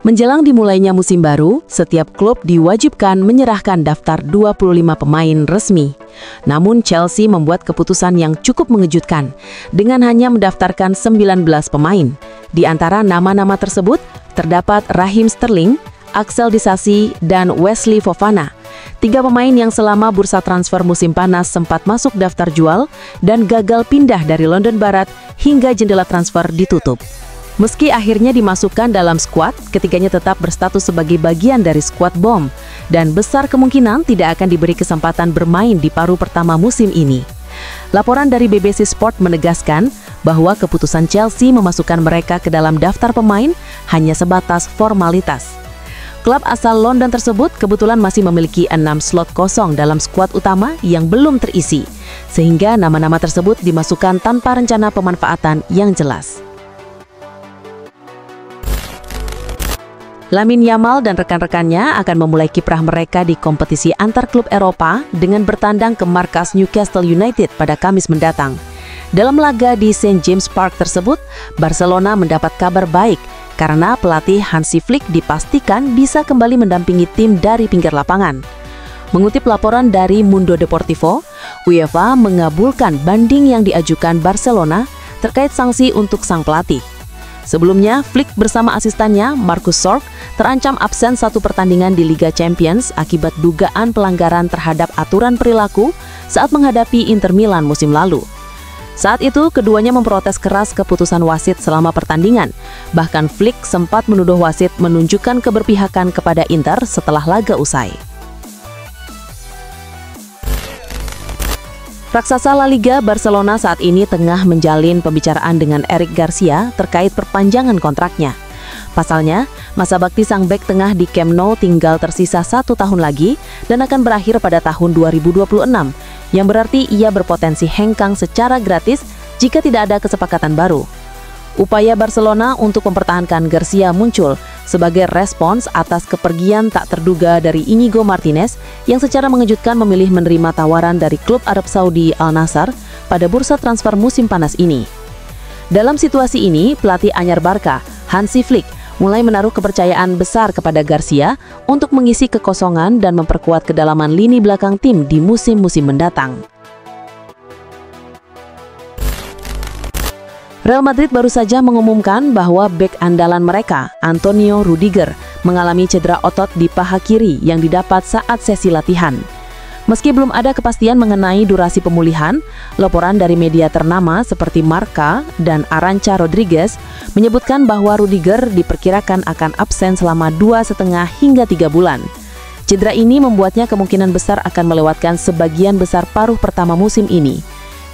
Menjelang dimulainya musim baru, setiap klub diwajibkan menyerahkan daftar 25 pemain resmi. Namun Chelsea membuat keputusan yang cukup mengejutkan dengan hanya mendaftarkan 19 pemain. Di antara nama-nama tersebut terdapat Raheem Sterling, Axel Disasi, dan Wesley Fofana. 3 pemain yang selama bursa transfer musim panas sempat masuk daftar jual dan gagal pindah dari London Barat hingga jendela transfer ditutup. Meski akhirnya dimasukkan dalam skuad, ketiganya tetap berstatus sebagai bagian dari skuad BOM dan besar kemungkinan tidak akan diberi kesempatan bermain di paruh pertama musim ini. Laporan dari BBC Sport menegaskan bahwa keputusan Chelsea memasukkan mereka ke dalam daftar pemain hanya sebatas formalitas. Klub asal London tersebut kebetulan masih memiliki 6 slot kosong dalam skuad utama yang belum terisi, sehingga nama-nama tersebut dimasukkan tanpa rencana pemanfaatan yang jelas. Lamine Yamal dan rekan-rekannya akan memulai kiprah mereka di kompetisi antar klub Eropa dengan bertandang ke markas Newcastle United pada Kamis mendatang. Dalam laga di St. James Park tersebut, Barcelona mendapat kabar baik karena pelatih Hansi Flick dipastikan bisa kembali mendampingi tim dari pinggir lapangan. Mengutip laporan dari Mundo Deportivo, UEFA mengabulkan banding yang diajukan Barcelona terkait sanksi untuk sang pelatih. Sebelumnya, Flick bersama asistennya, Marcus Sorg, terancam absen 1 pertandingan di Liga Champions akibat dugaan pelanggaran terhadap aturan perilaku saat menghadapi Inter Milan musim lalu. Saat itu, keduanya memprotes keras keputusan wasit selama pertandingan. Bahkan Flick sempat menuduh wasit menunjukkan keberpihakan kepada Inter setelah laga usai. Raksasa La Liga Barcelona saat ini tengah menjalin pembicaraan dengan Eric Garcia terkait perpanjangan kontraknya. Pasalnya, masa bakti sang bek tengah di Camp Nou tinggal tersisa 1 tahun lagi dan akan berakhir pada tahun 2026, yang berarti ia berpotensi hengkang secara gratis jika tidak ada kesepakatan baru. Upaya Barcelona untuk mempertahankan Garcia muncul sebagai respons atas kepergian tak terduga dari Inigo Martinez yang secara mengejutkan memilih menerima tawaran dari klub Arab Saudi Al Nassr pada bursa transfer musim panas ini. Dalam situasi ini, pelatih anyar Barca, Hansi Flick, mulai menaruh kepercayaan besar kepada Garcia untuk mengisi kekosongan dan memperkuat kedalaman lini belakang tim di musim-musim mendatang. Real Madrid baru saja mengumumkan bahwa bek andalan mereka, Antonio Rudiger, mengalami cedera otot di paha kiri yang didapat saat sesi latihan. Meski belum ada kepastian mengenai durasi pemulihan, laporan dari media ternama seperti Marca dan Arancha Rodriguez menyebutkan bahwa Rudiger diperkirakan akan absen selama 2,5 hingga 3 bulan. Cedera ini membuatnya kemungkinan besar akan melewatkan sebagian besar paruh pertama musim ini.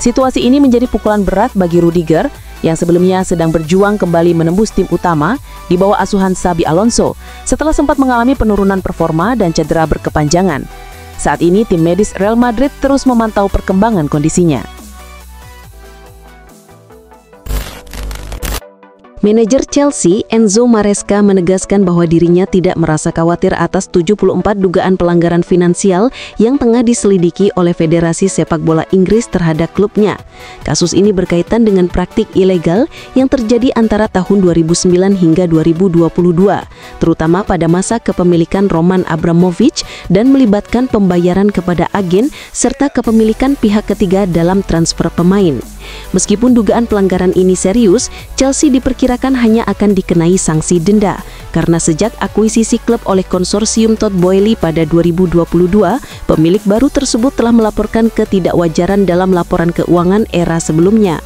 Situasi ini menjadi pukulan berat bagi Rudiger yang sebelumnya sedang berjuang kembali menembus tim utama di bawah asuhan Xabi Alonso setelah sempat mengalami penurunan performa dan cedera berkepanjangan. Saat ini tim medis Real Madrid terus memantau perkembangan kondisinya. Manajer Chelsea, Enzo Maresca, menegaskan bahwa dirinya tidak merasa khawatir atas 74 dugaan pelanggaran finansial yang tengah diselidiki oleh Federasi Sepak Bola Inggris terhadap klubnya. Kasus ini berkaitan dengan praktik ilegal yang terjadi antara tahun 2009 hingga 2022, terutama pada masa kepemilikan Roman Abramovich dan melibatkan pembayaran kepada agen serta kepemilikan pihak ketiga dalam transfer pemain. Meskipun dugaan pelanggaran ini serius, Chelsea diperkirakan hanya akan dikenai sanksi denda karena sejak akuisisi klub oleh konsorsium Todd Boehly pada 2022, pemilik baru tersebut telah melaporkan ketidakwajaran dalam laporan keuangan era sebelumnya.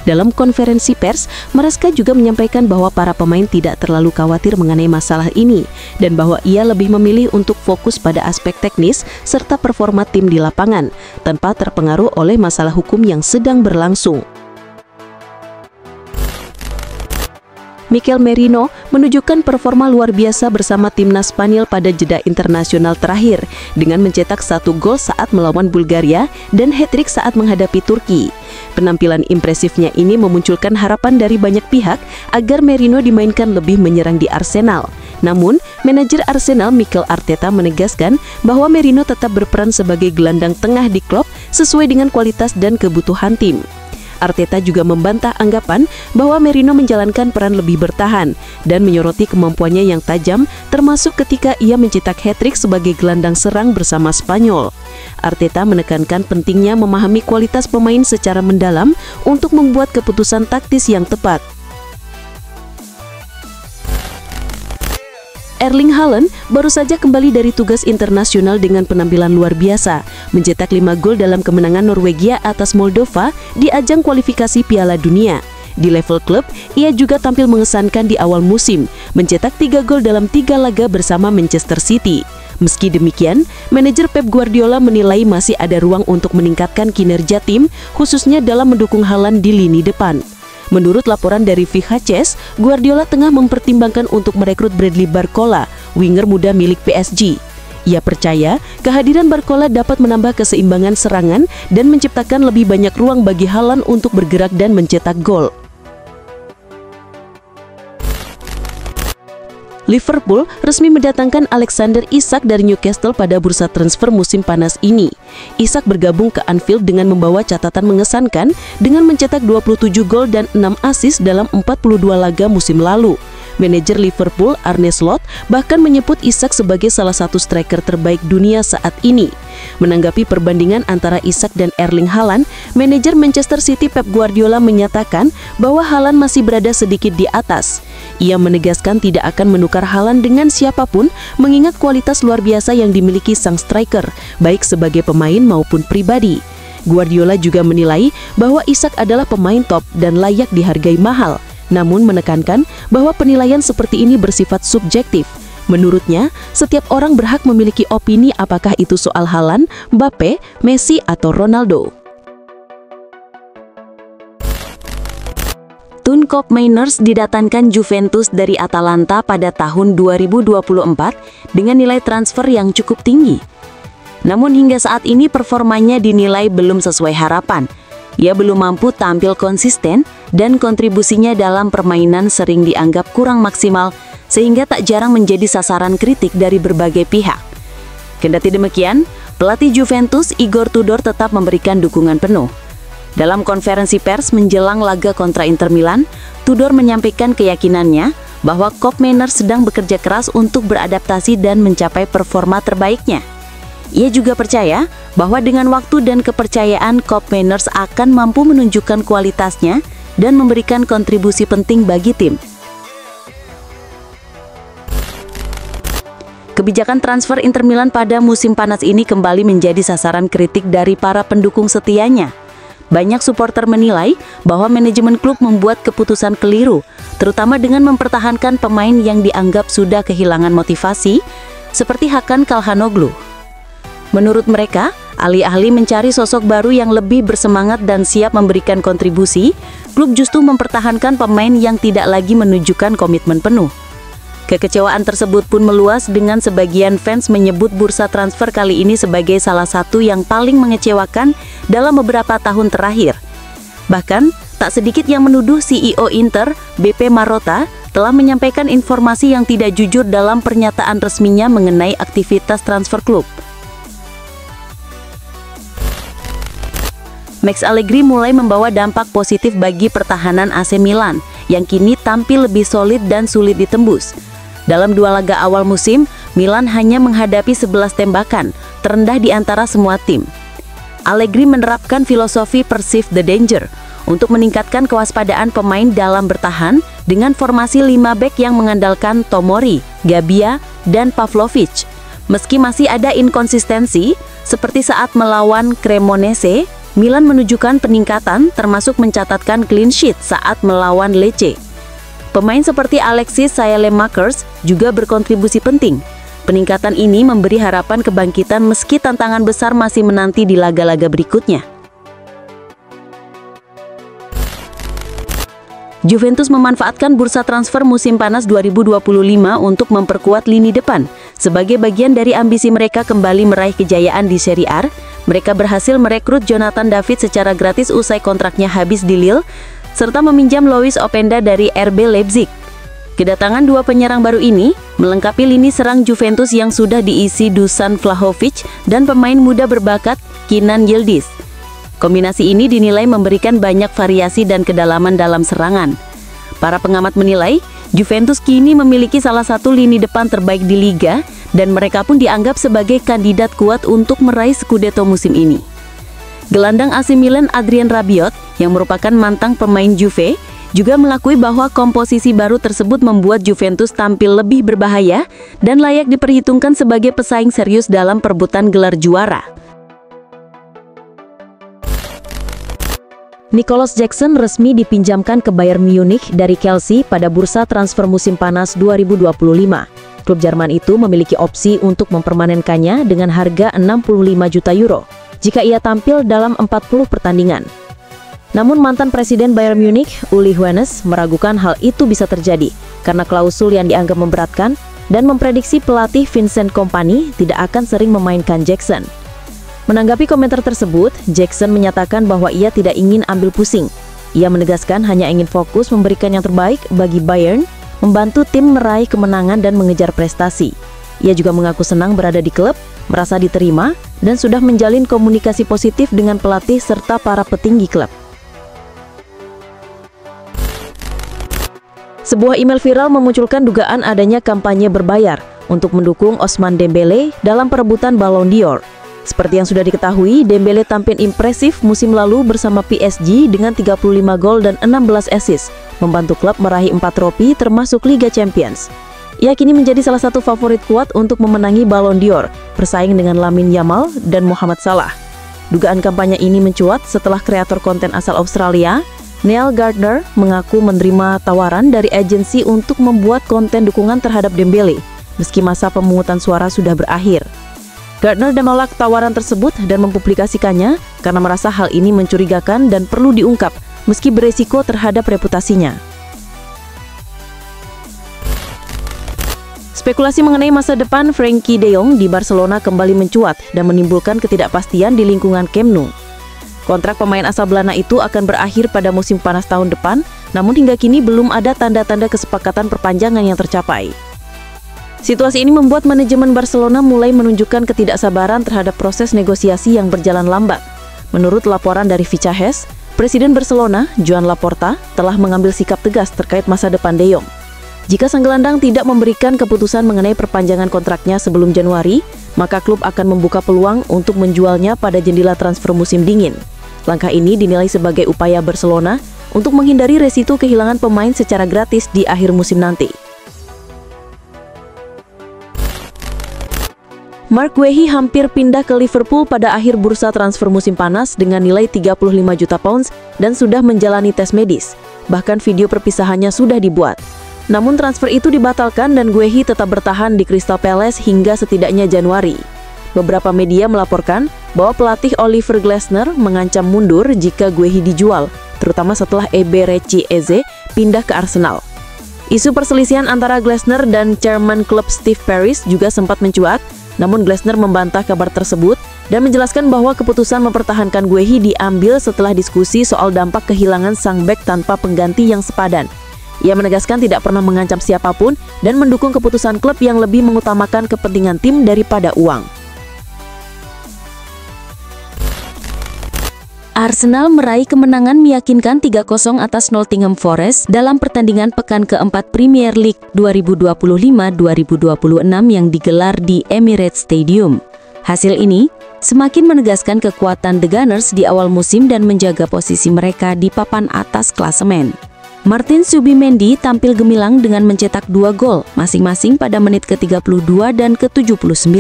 Dalam konferensi pers, Maresca juga menyampaikan bahwa para pemain tidak terlalu khawatir mengenai masalah ini dan bahwa ia lebih memilih untuk fokus pada aspek teknis serta performa tim di lapangan tanpa terpengaruh oleh masalah hukum yang sedang berlangsung. Mikel Merino menunjukkan performa luar biasa bersama timnas Spanyol pada jeda internasional terakhir dengan mencetak 1 gol saat melawan Bulgaria dan hat-trick saat menghadapi Turki. Penampilan impresifnya ini memunculkan harapan dari banyak pihak agar Merino dimainkan lebih menyerang di Arsenal. Namun, manajer Arsenal Mikel Arteta menegaskan bahwa Merino tetap berperan sebagai gelandang tengah di klub sesuai dengan kualitas dan kebutuhan tim. Arteta juga membantah anggapan bahwa Merino menjalankan peran lebih bertahan dan menyoroti kemampuannya yang tajam, termasuk ketika ia mencetak hat-trick sebagai gelandang serang bersama Spanyol. Arteta menekankan pentingnya memahami kualitas pemain secara mendalam untuk membuat keputusan taktis yang tepat. Erling Haaland baru saja kembali dari tugas internasional dengan penampilan luar biasa, mencetak 5 gol dalam kemenangan Norwegia atas Moldova di ajang kualifikasi Piala Dunia. Di level klub, ia juga tampil mengesankan di awal musim, mencetak 3 gol dalam 3 laga bersama Manchester City. Meski demikian, manajer Pep Guardiola menilai masih ada ruang untuk meningkatkan kinerja tim, khususnya dalam mendukung Haaland di lini depan. Menurut laporan dari VHCS, Guardiola tengah mempertimbangkan untuk merekrut Bradley Barcola, winger muda milik PSG. Ia percaya kehadiran Barcola dapat menambah keseimbangan serangan dan menciptakan lebih banyak ruang bagi Haaland untuk bergerak dan mencetak gol. Liverpool resmi mendatangkan Alexander Isak dari Newcastle pada bursa transfer musim panas ini. Isak bergabung ke Anfield dengan membawa catatan mengesankan dengan mencetak 27 gol dan 6 assist dalam 42 laga musim lalu. Manajer Liverpool, Arne Slot, bahkan menyebut Isak sebagai salah satu striker terbaik dunia saat ini. Menanggapi perbandingan antara Isak dan Erling Haaland, manajer Manchester City Pep Guardiola menyatakan bahwa Haaland masih berada sedikit di atas. Ia menegaskan tidak akan menukar Haaland dengan siapapun, mengingat kualitas luar biasa yang dimiliki sang striker, baik sebagai pemain maupun pribadi. Guardiola juga menilai bahwa Isak adalah pemain top dan layak dihargai mahal, namun menekankan bahwa penilaian seperti ini bersifat subjektif. Menurutnya, setiap orang berhak memiliki opini apakah itu soal Haaland, Mbappe, Messi, atau Ronaldo. Tun Koopmeiners didatangkan Juventus dari Atalanta pada tahun 2024 dengan nilai transfer yang cukup tinggi. Namun hingga saat ini performanya dinilai belum sesuai harapan. Ia belum mampu tampil konsisten dan kontribusinya dalam permainan sering dianggap kurang maksimal sehingga tak jarang menjadi sasaran kritik dari berbagai pihak. Kendati demikian, pelatih Juventus Igor Tudor tetap memberikan dukungan penuh. Dalam konferensi pers menjelang laga kontra Inter Milan, Tudor menyampaikan keyakinannya bahwa Koopmeiners sedang bekerja keras untuk beradaptasi dan mencapai performa terbaiknya. Ia juga percaya bahwa dengan waktu dan kepercayaan Koopmeiners akan mampu menunjukkan kualitasnya dan memberikan kontribusi penting bagi tim. Kebijakan transfer Inter Milan pada musim panas ini kembali menjadi sasaran kritik dari para pendukung setianya. Banyak supporter menilai bahwa manajemen klub membuat keputusan keliru, terutama dengan mempertahankan pemain yang dianggap sudah kehilangan motivasi, seperti Hakan Calhanoglu. Menurut mereka, alih-alih mencari sosok baru yang lebih bersemangat dan siap memberikan kontribusi, klub justru mempertahankan pemain yang tidak lagi menunjukkan komitmen penuh. Kekecewaan tersebut pun meluas dengan sebagian fans menyebut bursa transfer kali ini sebagai salah satu yang paling mengecewakan dalam beberapa tahun terakhir. Bahkan, tak sedikit yang menuduh CEO Inter, BP Marotta, telah menyampaikan informasi yang tidak jujur dalam pernyataan resminya mengenai aktivitas transfer klub. Max Allegri mulai membawa dampak positif bagi pertahanan AC Milan, yang kini tampil lebih solid dan sulit ditembus. Dalam 2 laga awal musim, Milan hanya menghadapi 11 tembakan, terendah di antara semua tim. Allegri menerapkan filosofi Perceive the Danger untuk meningkatkan kewaspadaan pemain dalam bertahan dengan formasi 5 bek yang mengandalkan Tomori, Gabbia, dan Pavlovic. Meski masih ada inkonsistensi, seperti saat melawan Cremonese, Milan menunjukkan peningkatan termasuk mencatatkan clean sheet saat melawan Lecce. Pemain seperti Alexis Saelemaekers juga berkontribusi penting. Peningkatan ini memberi harapan kebangkitan meski tantangan besar masih menanti di laga-laga berikutnya. Juventus memanfaatkan bursa transfer musim panas 2025 untuk memperkuat lini depan. Sebagai bagian dari ambisi mereka kembali meraih kejayaan di Serie A, mereka berhasil merekrut Jonathan David secara gratis usai kontraknya habis di Lille, serta meminjam Lois Openda dari RB Leipzig. Kedatangan 2 penyerang baru ini melengkapi lini serang Juventus yang sudah diisi Dusan Vlahovic dan pemain muda berbakat Kenan Yildiz. Kombinasi ini dinilai memberikan banyak variasi dan kedalaman dalam serangan. Para pengamat menilai, Juventus kini memiliki salah satu lini depan terbaik di Liga dan mereka pun dianggap sebagai kandidat kuat untuk meraih Scudetto musim ini. Gelandang AC Milan Adrien Rabiot, yang merupakan mantan pemain Juve, juga mengakui bahwa komposisi baru tersebut membuat Juventus tampil lebih berbahaya dan layak diperhitungkan sebagai pesaing serius dalam perebutan gelar juara. Nicolas Jackson resmi dipinjamkan ke Bayern Munich dari Chelsea pada bursa transfer musim panas 2025. Klub Jerman itu memiliki opsi untuk mempermanenkannya dengan harga 65 juta euro jika ia tampil dalam 40 pertandingan. Namun mantan Presiden Bayern Munich, Uli Hoeneß, meragukan hal itu bisa terjadi karena klausul yang dianggap memberatkan dan memprediksi pelatih Vincent Kompany tidak akan sering memainkan Jackson. Menanggapi komentar tersebut, Jackson menyatakan bahwa ia tidak ingin ambil pusing. Ia menegaskan hanya ingin fokus memberikan yang terbaik bagi Bayern, membantu tim meraih kemenangan dan mengejar prestasi. Ia juga mengaku senang berada di klub, merasa diterima, dan sudah menjalin komunikasi positif dengan pelatih serta para petinggi klub. Sebuah email viral memunculkan dugaan adanya kampanye berbayar untuk mendukung Ousmane Dembélé dalam perebutan Ballon d'Or. Seperti yang sudah diketahui, Dembélé tampil impresif musim lalu bersama PSG dengan 35 gol dan 16 assist, membantu klub meraih 4 trofi termasuk Liga Champions. Ia kini menjadi salah satu favorit kuat untuk memenangi Ballon d'Or, bersaing dengan Lamine Yamal dan Mohamed Salah. Dugaan kampanye ini mencuat setelah kreator konten asal Australia, Neil Gardner, mengaku menerima tawaran dari agensi untuk membuat konten dukungan terhadap Dembélé, meski masa pemungutan suara sudah berakhir. Gardner menolak tawaran tersebut dan mempublikasikannya karena merasa hal ini mencurigakan dan perlu diungkap, meski beresiko terhadap reputasinya. Spekulasi mengenai masa depan Frenkie de Jong di Barcelona kembali mencuat dan menimbulkan ketidakpastian di lingkungan Camp Nou. Kontrak pemain asal Belanda itu akan berakhir pada musim panas tahun depan, namun hingga kini belum ada tanda-tanda kesepakatan perpanjangan yang tercapai. Situasi ini membuat manajemen Barcelona mulai menunjukkan ketidaksabaran terhadap proses negosiasi yang berjalan lambat. Menurut laporan dari Fichajes, Presiden Barcelona, Joan Laporta, telah mengambil sikap tegas terkait masa depan de Jong. Jika sang gelandang tidak memberikan keputusan mengenai perpanjangan kontraknya sebelum Januari, maka klub akan membuka peluang untuk menjualnya pada jendela transfer musim dingin. Langkah ini dinilai sebagai upaya Barcelona untuk menghindari resiko kehilangan pemain secara gratis di akhir musim nanti. Marc Guehi hampir pindah ke Liverpool pada akhir bursa transfer musim panas dengan nilai 35 juta pounds dan sudah menjalani tes medis. Bahkan video perpisahannya sudah dibuat. Namun transfer itu dibatalkan dan Guehi tetap bertahan di Crystal Palace hingga setidaknya Januari. Beberapa media melaporkan bahwa pelatih Oliver Glasner mengancam mundur jika Guehi dijual, terutama setelah Eberechi Eze pindah ke Arsenal. Isu perselisihan antara Glasner dan chairman klub Steve Parish juga sempat mencuat, namun Glasner membantah kabar tersebut dan menjelaskan bahwa keputusan mempertahankan Guehi diambil setelah diskusi soal dampak kehilangan sang bek tanpa pengganti yang sepadan. Ia menegaskan tidak pernah mengancam siapapun dan mendukung keputusan klub yang lebih mengutamakan kepentingan tim daripada uang. Arsenal meraih kemenangan meyakinkan 3-0 atas Nottingham Forest dalam pertandingan pekan keempat Premier League 2025-2026 yang digelar di Emirates Stadium. Hasil ini semakin menegaskan kekuatan The Gunners di awal musim dan menjaga posisi mereka di papan atas klasemen. Martin Zubimendi tampil gemilang dengan mencetak 2 gol masing-masing pada menit ke-32 dan ke-79.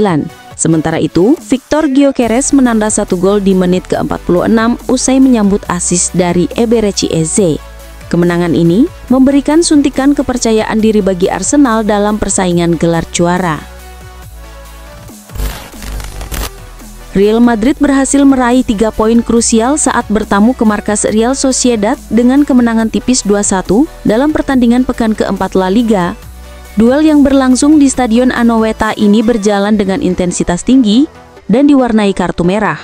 Sementara itu, Victor Gyökeres menanda 1 gol di menit ke-46 usai menyambut assist dari Eberechi Eze. Kemenangan ini memberikan suntikan kepercayaan diri bagi Arsenal dalam persaingan gelar juara. Real Madrid berhasil meraih 3 poin krusial saat bertamu ke markas Real Sociedad dengan kemenangan tipis 2-1 dalam pertandingan pekan keempat La Liga. Duel yang berlangsung di Stadion Anoeta ini berjalan dengan intensitas tinggi dan diwarnai kartu merah.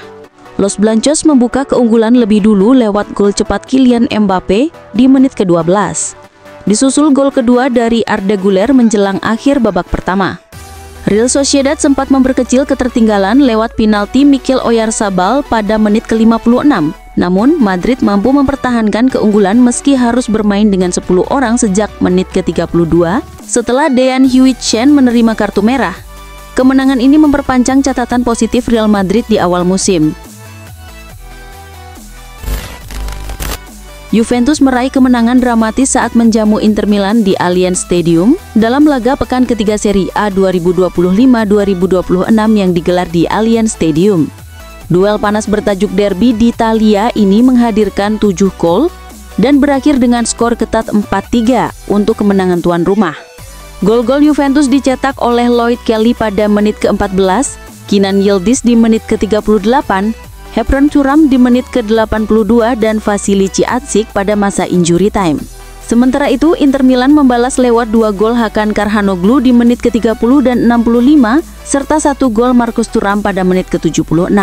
Los Blancos membuka keunggulan lebih dulu lewat gol cepat Kylian Mbappe di menit ke-12. Disusul gol kedua dari Arda Güler menjelang akhir babak pertama. Real Sociedad sempat memperkecil ketertinggalan lewat penalti Mikel Oyarzabal pada menit ke-56, Namun, Madrid mampu mempertahankan keunggulan meski harus bermain dengan 10 orang sejak menit ke-32 setelah Dean Huijsen menerima kartu merah. Kemenangan ini memperpanjang catatan positif Real Madrid di awal musim. Juventus meraih kemenangan dramatis saat menjamu Inter Milan di Allianz Stadium dalam laga pekan ketiga Serie A 2025-2026 yang digelar di Allianz Stadium. Duel panas bertajuk Derby di Italia ini menghadirkan 7 gol dan berakhir dengan skor ketat 4-3 untuk kemenangan tuan rumah. Gol-gol Juventus dicetak oleh Lloyd Kelly pada menit ke-14, Kenan Yildiz di menit ke-38, Hepron Thuram di menit ke-82 dan Vasili Ciacic pada masa injury time. Sementara itu, Inter Milan membalas lewat 2 gol Hakan Calhanoglu di menit ke-30 dan 65, serta 1 gol Marcus Thuram pada menit ke-76.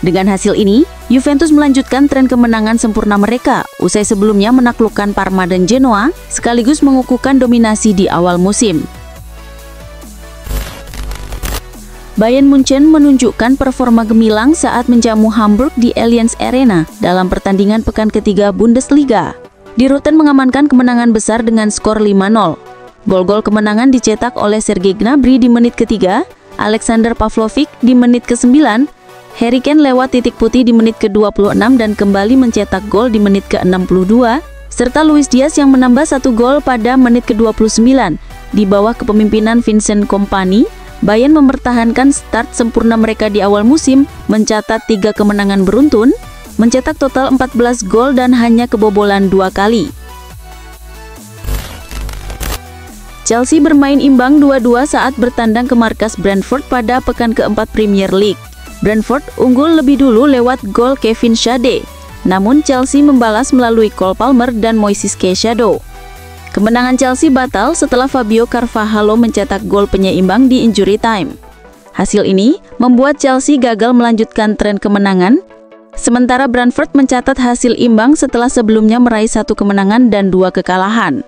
Dengan hasil ini, Juventus melanjutkan tren kemenangan sempurna mereka, usai sebelumnya menaklukkan Parma dan Genoa, sekaligus mengukuhkan dominasi di awal musim. Bayern Munchen menunjukkan performa gemilang saat menjamu Hamburg di Allianz Arena dalam pertandingan pekan ketiga Bundesliga. Die Roten mengamankan kemenangan besar dengan skor 5-0. Gol-gol kemenangan dicetak oleh Sergei Gnabry di menit ketiga, Alexander Pavlovic di menit ke-9, Harry Kane lewat titik putih di menit ke-26 dan kembali mencetak gol di menit ke-62, serta Luis Diaz yang menambah 1 gol pada menit ke-29. Di bawah kepemimpinan Vincent Kompany, Bayern mempertahankan start sempurna mereka di awal musim, mencatat 3 kemenangan beruntun, mencetak total 14 gol dan hanya kebobolan 2 kali. Chelsea bermain imbang 2-2 saat bertandang ke markas Brentford pada pekan keempat Premier League. Brentford unggul lebih dulu lewat gol Kevin Schade, namun Chelsea membalas melalui Cole Palmer dan Moises Caicedo. Kemenangan Chelsea batal setelah Fabio Carvalho mencetak gol penyeimbang di injury time. Hasil ini membuat Chelsea gagal melanjutkan tren kemenangan, sementara Brentford mencatat hasil imbang setelah sebelumnya meraih 1 kemenangan dan 2 kekalahan.